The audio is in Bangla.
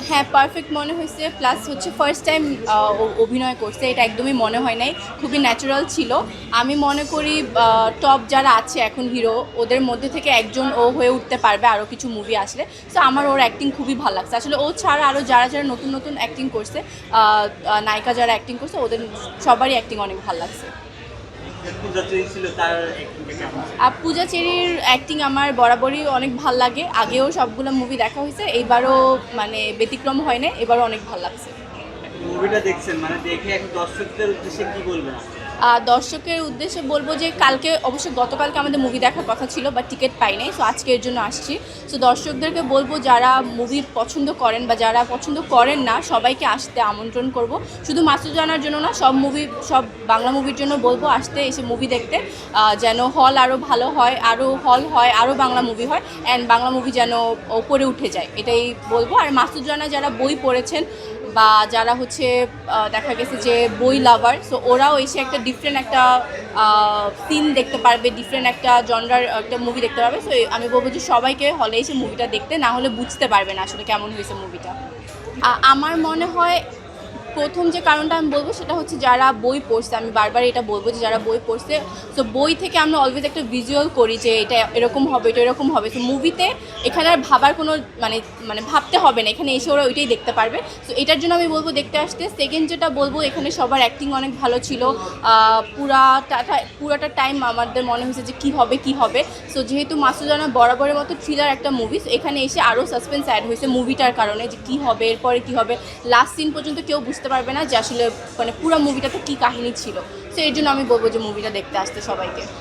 হ্যাঁ, পারফেক্ট মনে হয়েছে। প্লাস হচ্ছে ফার্স্ট টাইম অভিনয় করছে, এটা একদমই মনে হয় নাই, খুবই ন্যাচারাল ছিল। আমি মনে করি টপ যারা আছে এখন হিরো, ওদের মধ্যে থেকে একজন ও হয়ে উঠতে পারবে আরও কিছু মুভি আসলে। সো আমার ওর অ্যাক্টিং খুবই ভালো লাগছে। আসলে ও ছাড়া আরও যারা যারা নতুন নতুন অ্যাক্টিং করছে, নায়িকা যারা অ্যাক্টিং করছে, ওদের সবারই অ্যাক্টিং অনেক ভালো লাগছে। পূজা চেরির অ্যাক্টিং আমার বরাবরই অনেক ভাল লাগে, আগেও সবগুলো মুভি দেখা হয়েছে, এইবারও মানে ব্যতিক্রম হয় না, এবারও অনেক ভালো লাগছে। মুভিটা দেখছেন, মানে দেখে এখন দর্শকদের উদ্দেশ্যে কি বলবেন? দর্শকের উদ্দেশ্যে বলবো যে কালকে অবশ্যই গতকালকে আমাদের মুভি দেখার কথা ছিল, বাট টিকিট পাই নাই, সো আজকে এর জন্য আসছি। সো দর্শকদেরকে বলবো যারা মুভি পছন্দ করেন বা যারা পছন্দ করেন না, সবাইকে আসতে আমন্ত্রণ করব। শুধু মাসুদ রানার জন্য না, সব বাংলা মুভির জন্য বলবো আসতে, এসে মুভি দেখতে, যেন হল আরও ভালো হয়, আরও হল হয়, আরও বাংলা মুভি হয়, অ্যান্ড বাংলা মুভি যেন ওপরে উঠে যায়, এটাই বলবো। আর মাসুদ রানা যারা বই পড়েছেন বা যারা হচ্ছে দেখা গেছে যে বই লাভার, সো ওরাও এসে একটা ডিফারেন্ট একটা সিন দেখতে পারবে, ডিফারেন্ট একটা জনরার একটা মুভি দেখতে পারবে। সো আমি বলবো যে সবাইকে হলে এসে মুভিটা দেখতে, না হলে বুঝতে পারবে না আসলে কেমন হয়েছে মুভিটা। আমার মনে হয় প্রথম যে কারণটা আমি বলবো সেটা হচ্ছে যারা বই পড়ছে, আমি বারবার এটা বলবো যে যারা বই পড়ছে, সো বই থেকে আমরা অলওয়েজ একটা ভিজুয়াল করি যে এটা এরকম হবে, এটা এরকম হবে। সো মুভিতে এখানে আর ভাবার কোনো মানে মানে ভাবতে হবে না, এখানে এসে ওরা ওইটাই দেখতে পারবে। সো এটার জন্য আমি বলবো দেখতে আসতে। সেকেন্ড যেটা বলবো, এখানে সবার অ্যাক্টিং অনেক ভালো ছিল, পুরাটা টাইম আমাদের মনে হয়েছে যে কী হবে। সো যেহেতু মাসুদ রানা বরাবরের মতো থ্রিলার একটা মুভি, সো এখানে এসে আরও সাসপেন্স অ্যাড হয়েছে মুভিটার কারণে, যে কী হবে এরপরে কী হবে, লাস্ট সিন পর্যন্ত কেউ বুঝতে পারবে না যে আসলে মানে পুরো মুভিটাতে কী কাহিনী ছিল। সো এর জন্য আমি বলবো যে মুভিটা দেখতে আসতে সবাইকে।